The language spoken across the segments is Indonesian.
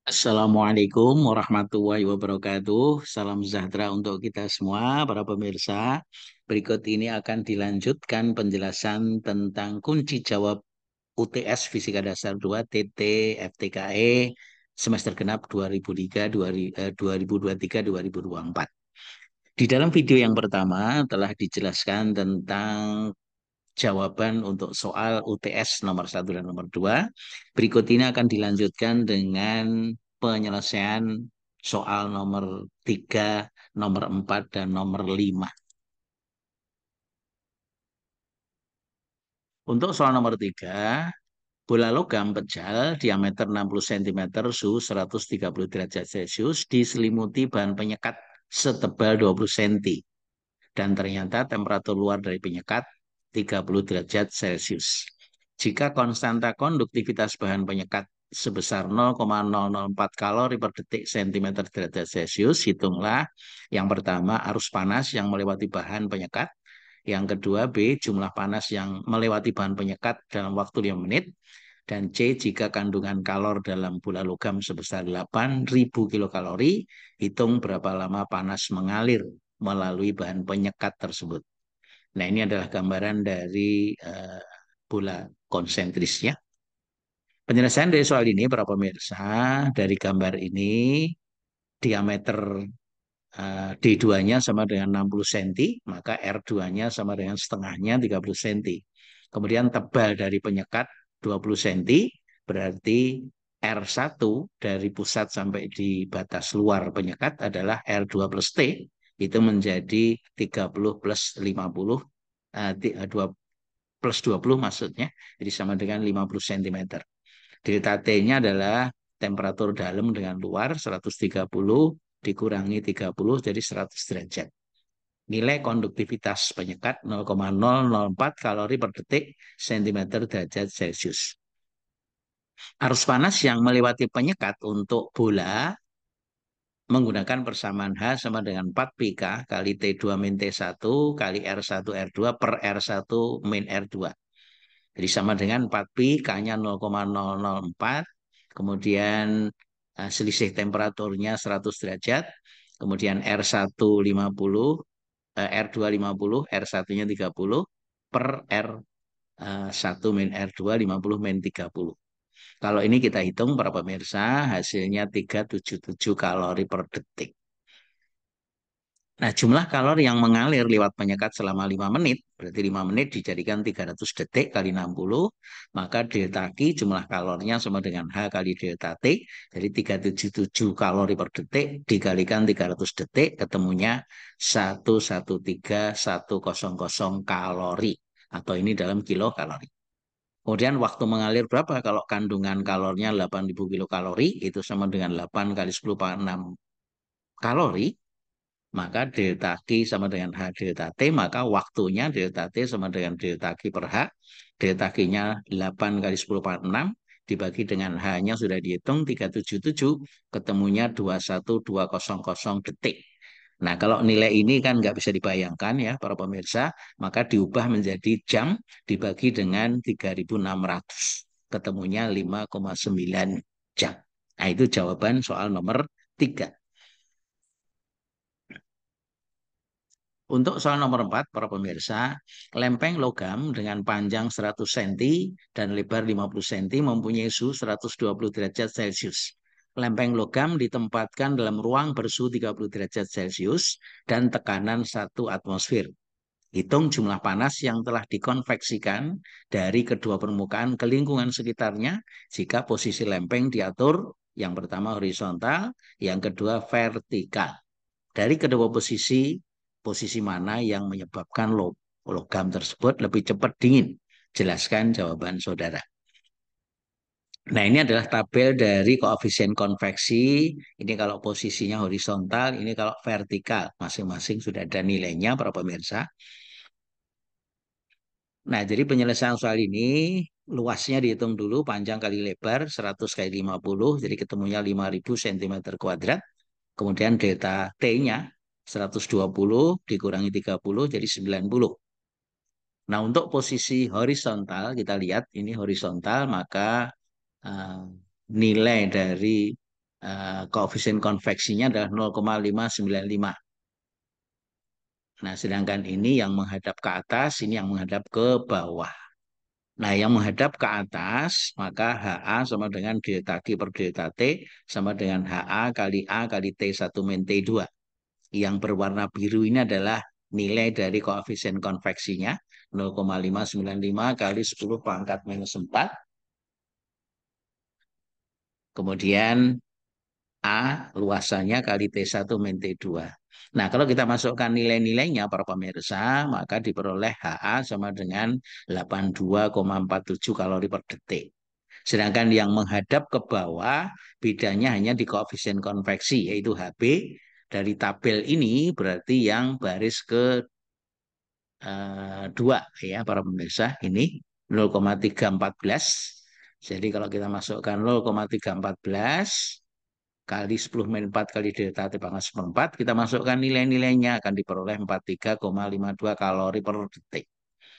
Assalamualaikum warahmatullahi wabarakatuh. Salam sejahtera untuk kita semua, para pemirsa. Berikut ini akan dilanjutkan penjelasan tentang kunci jawab UTS Fisika Dasar 2 TT FTKE semester genap 2003 2023 2024. Di dalam video yang pertama telah dijelaskan tentang jawaban untuk soal UTS nomor 1 dan nomor 2. Berikut ini akan dilanjutkan dengan penyelesaian soal nomor 3, nomor 4, dan nomor 5. Untuk soal nomor 3, bola logam pejal diameter 60 cm suhu 130 derajat Celcius diselimuti bahan penyekat setebal 20 cm. Dan ternyata temperatur luar dari penyekat 30 derajat Celcius. Jika konstanta konduktivitas bahan penyekat sebesar 0,004 kalori per detik cm derajat Celcius, hitunglah yang pertama arus panas yang melewati bahan penyekat, yang kedua B jumlah panas yang melewati bahan penyekat dalam waktu 5 menit, dan C jika kandungan kalor dalam bola logam sebesar 8.000 kilokalori, hitung berapa lama panas mengalir melalui bahan penyekat tersebut. Nah, ini adalah gambaran dari bola konsentrisnya. Penyelesaian dari soal ini, para pemirsa, dari gambar ini, diameter D2-nya sama dengan 60 cm, maka R2-nya sama dengan setengahnya 30 cm. Kemudian tebal dari penyekat 20 cm, berarti R1 dari pusat sampai di batas luar penyekat adalah R2 plus T, itu menjadi 30 plus 50, 2 plus 20 maksudnya, jadi sama dengan 50 cm. Delta T-nya adalah temperatur dalam dengan luar 130 dikurangi 30 jadi 100 derajat. Nilai konduktivitas penyekat 0,004 kalori per detik cm derajat Celcius. Arus panas yang melewati penyekat untuk bola menggunakan persamaan H sama dengan 4 pk kali T2 min T1 kali R1 R2 per R1 min R2. Jadi sama dengan 4pi, K-nya 0,004, kemudian selisih temperaturnya 100 derajat, kemudian R1 50, R2 50, R1-nya 30, per R1 min R2 50 min 30. Kalau ini kita hitung para pemirsa, hasilnya 377 kalori per detik. Nah, jumlah kalori yang mengalir lewat penyekat selama 5 menit, berarti 5 menit dijadikan 300 detik kali 60, maka delta Q jumlah kalorinya sama dengan H kali delta T, jadi 377 kalori per detik dikalikan 300 detik, ketemunya 113.100 kalori, atau ini dalam kilokalori. Kemudian waktu mengalir berapa? Kalau kandungan kalornya 8.000 kilokalori, itu sama dengan 8 kali 10 pangkat 6 kalori, maka delta Q sama dengan H delta T, maka waktunya delta T sama dengan delta Q per H. Delta Q-nya 8 kali 10 pangkat 6, dibagi dengan H-nya sudah dihitung 377, ketemunya 21.200 detik. Nah, kalau nilai ini kan nggak bisa dibayangkan ya, para pemirsa, maka diubah menjadi jam dibagi dengan 3.600. Ketemunya 5,9 jam. Nah, itu jawaban soal nomor 3. Untuk soal nomor 4, para pemirsa, lempeng logam dengan panjang 100 cm dan lebar 50 cm mempunyai suhu 120 derajat Celcius. Lempeng logam ditempatkan dalam ruang bersuhu 30 derajat Celcius dan tekanan 1 atmosfer. Hitung jumlah panas yang telah dikonveksikan dari kedua permukaan ke lingkungan sekitarnya jika posisi lempeng diatur yang pertama horizontal, yang kedua vertikal. Dari kedua posisi mana yang menyebabkan logam tersebut lebih cepat dingin? Jelaskan jawaban saudara. Nah, ini adalah tabel dari koefisien konveksi. Ini kalau posisinya horizontal, ini kalau vertikal. Masing-masing sudah ada nilainya, para pemirsa. Nah, jadi penyelesaian soal ini, luasnya dihitung dulu, panjang kali lebar, 100 kali 50, jadi ketemunya 5.000 cm kuadrat. Kemudian delta T-nya 120 dikurangi 30 jadi 90. Nah, untuk posisi horizontal kita lihat ini horizontal, maka uh, nilai dari Koefisien konveksinya adalah 0,595. Nah, sedangkan ini yang menghadap ke atas, ini yang menghadap ke bawah. Nah, yang menghadap ke atas, maka HA sama dengan delta G per delta T sama dengan HA kali A kali T1 min T2. Yang berwarna biru ini adalah nilai dari koefisien konveksinya, 0,595 kali 10 pangkat minus 4. Kemudian A luasannya kali T1 min T2. Nah, kalau kita masukkan nilai-nilainya para pemirsa, maka diperoleh HA sama dengan 82,47 kalori per detik. Sedangkan yang menghadap ke bawah, bedanya hanya di koefisien konveksi, yaitu HB. Dari tabel ini berarti yang baris ke 2 ya para pemirsa, ini 0,314. Jadi kalau kita masukkan 0,314 kali 10 min 4 kali delta T pangkat seperempat, kita masukkan nilai-nilainya akan diperoleh 43,52 kalori per detik.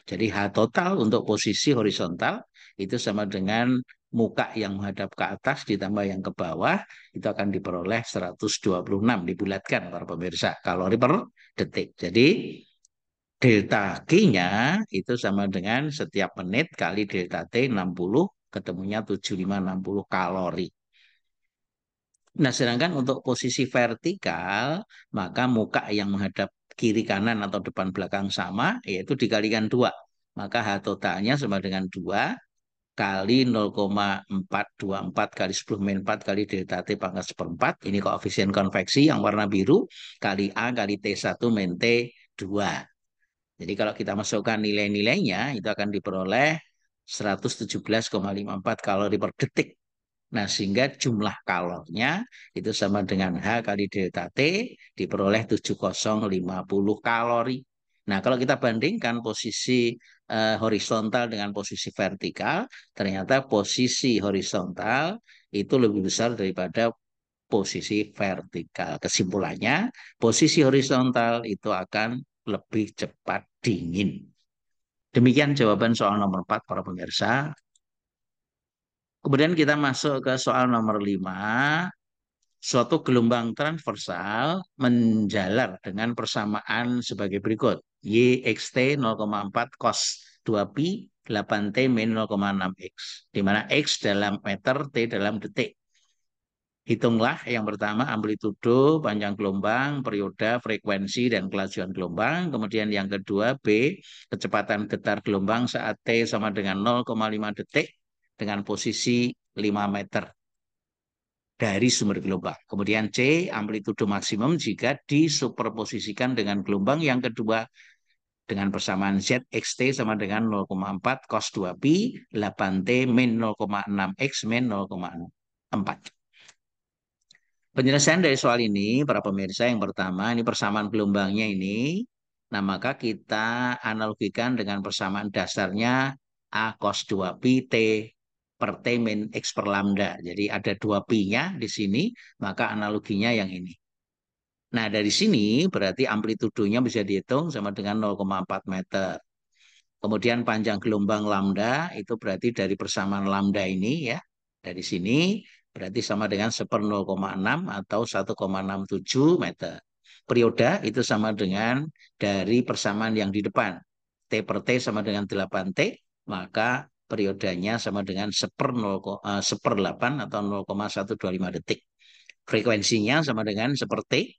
Jadi H total untuk posisi horizontal itu sama dengan muka yang menghadap ke atas ditambah yang ke bawah, itu akan diperoleh 126, dibulatkan para pemirsa, kalori per detik. Jadi delta G-nya itu sama dengan setiap menit kali delta T 60, ketemunya 7560 kalori. Nah, sedangkan untuk posisi vertikal, maka muka yang menghadap kiri kanan atau depan belakang sama, yaitu dikalikan 2. Maka H totalnya sama dengan 2 kali 0,424 kali 10 min 4 kali delta T pangkat seperempat. Ini koefisien konveksi yang warna biru, kali A kali T1 min T2. Jadi kalau kita masukkan nilai-nilainya, itu akan diperoleh 117,54 kalori per detik. Nah, sehingga jumlah kalornya itu sama dengan H kali delta T diperoleh 7050 kalori. Nah, kalau kita bandingkan posisi horizontal dengan posisi vertikal, ternyata posisi horizontal itu lebih besar daripada posisi vertikal. Kesimpulannya, posisi horizontal itu akan lebih cepat dingin. Demikian jawaban soal nomor 4 para pemirsa. Kemudian kita masuk ke soal nomor 5. Suatu gelombang transversal menjalar dengan persamaan sebagai berikut. YXT 0,4 cos 2pi 8T min 0,6X. Di mana X dalam meter, T dalam detik. Hitunglah yang pertama amplitudo, panjang gelombang, perioda, frekuensi, dan kelajuan gelombang. Kemudian yang kedua B, kecepatan getar gelombang saat T sama dengan 0,5 detik dengan posisi 5 meter dari sumber gelombang. Kemudian C, amplitudo maksimum jika disuperposisikan dengan gelombang yang kedua dengan persamaan Z XT sama dengan 0,4 cos 2pi 8T min 0,6X min 0,4. Penyelesaian dari soal ini, para pemirsa, yang pertama, ini persamaan gelombangnya ini. Nah, maka kita analogikan dengan persamaan dasarnya A cos 2pi T per T min X per lambda. Jadi ada 2pi-nya di sini, maka analoginya yang ini. Nah, dari sini berarti amplitudonya bisa dihitung sama dengan 0,4 meter. Kemudian panjang gelombang lambda itu berarti dari persamaan lambda ini ya. Dari sini berarti sama dengan 1/0,6 atau 1,67 meter. Perioda itu sama dengan dari persamaan yang di depan. T per T sama dengan 8T, maka periodanya sama dengan 1/8 atau 0,125 detik. Frekuensinya sama dengan seperti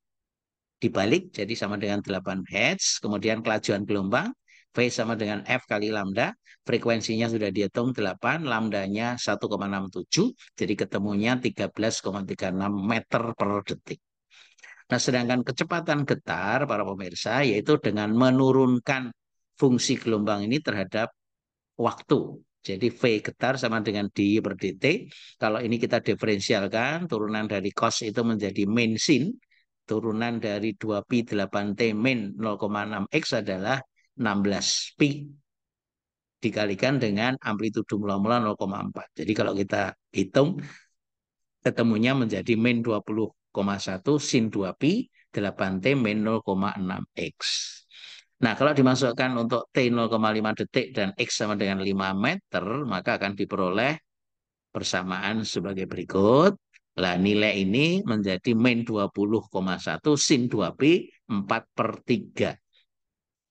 dibalik, jadi sama dengan 8 Hz. Kemudian kelajuan gelombang, V sama dengan F kali lambda. Frekuensinya sudah dihitung 8, lambdanya 1,67, jadi ketemunya 13,36 meter per detik. Nah, sedangkan kecepatan getar, para pemirsa, yaitu dengan menurunkan fungsi gelombang ini terhadap waktu. Jadi V getar sama dengan D per dt. Kalau ini kita diferensialkan, turunan dari cos itu menjadi min sin. Turunan dari 2pi 8T min 0,6X adalah 16 pi dikalikan dengan amplitudo mula-mula 0,4. Jadi kalau kita hitung, ketemunya menjadi min 20,1 sin 2pi 8T min 0,6X. Nah, kalau dimasukkan untuk T 0,5 detik dan X sama dengan 5 meter, maka akan diperoleh persamaan sebagai berikut. Lah nilai ini menjadi min 20,1 sin 2P 4/3.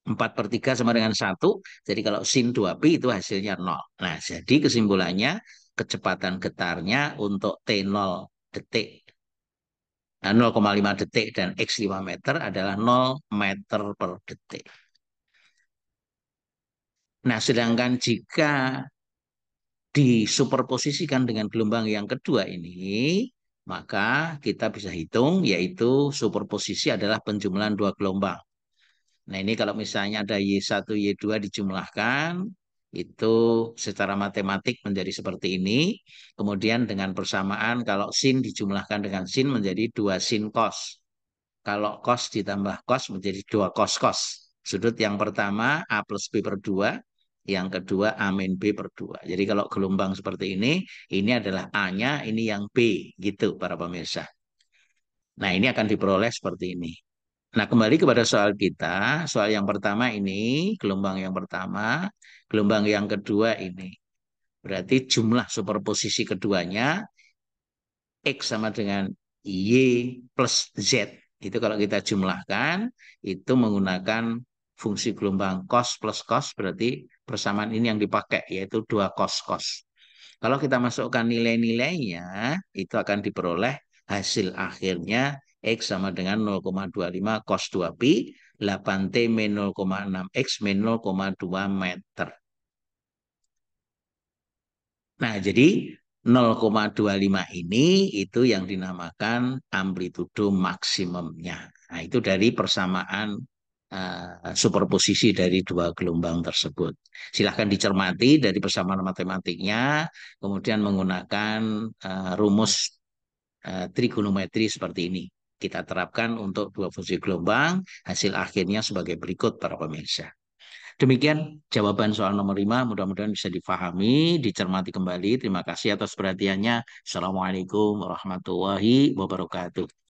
4/3 sama dengan 1. Jadi kalau sin 2Pi itu hasilnya 0. Nah, jadi kesimpulannya kecepatan getarnya untuk T0 detik, 0,5 detik dan X 5 meter adalah 0 meter per detik. Nah, sedangkan jika disuperposisikan dengan gelombang yang kedua ini, maka kita bisa hitung, yaitu superposisi adalah penjumlahan dua gelombang. Nah, ini kalau misalnya ada Y1, Y2 dijumlahkan, itu secara matematik menjadi seperti ini. Kemudian dengan persamaan, kalau sin dijumlahkan dengan sin menjadi 2 sin cos. Kalau cos ditambah cos menjadi 2 cos cos. Sudut yang pertama A plus B per 2, yang kedua A min B per 2. Jadi kalau gelombang seperti ini adalah A-nya, ini yang B, gitu para pemirsa. Nah, ini akan diperoleh seperti ini. Nah, kembali kepada soal kita. Soal yang pertama ini, gelombang yang pertama, gelombang yang kedua ini. Berarti jumlah superposisi keduanya, X sama dengan Y plus Z. Itu kalau kita jumlahkan, itu menggunakan fungsi gelombang cos plus cos, berarti persamaan ini yang dipakai, yaitu 2 cos cos. Kalau kita masukkan nilai-nilainya, itu akan diperoleh hasil akhirnya X sama dengan 0,25 cos 2pi, 8T min 0,6 X min 0,2 meter. Nah, jadi 0,25 ini itu yang dinamakan amplitudo maksimumnya. Nah, itu dari persamaan superposisi dari dua gelombang tersebut. Silahkan dicermati dari persamaan matematiknya, kemudian menggunakan rumus trigonometri seperti ini. Kita terapkan untuk dua fungsi gelombang, hasil akhirnya sebagai berikut para pemirsa. Demikian jawaban soal nomor 5. Mudah-mudahan bisa difahami, dicermati kembali. Terima kasih atas perhatiannya. Assalamualaikum warahmatullahi wabarakatuh.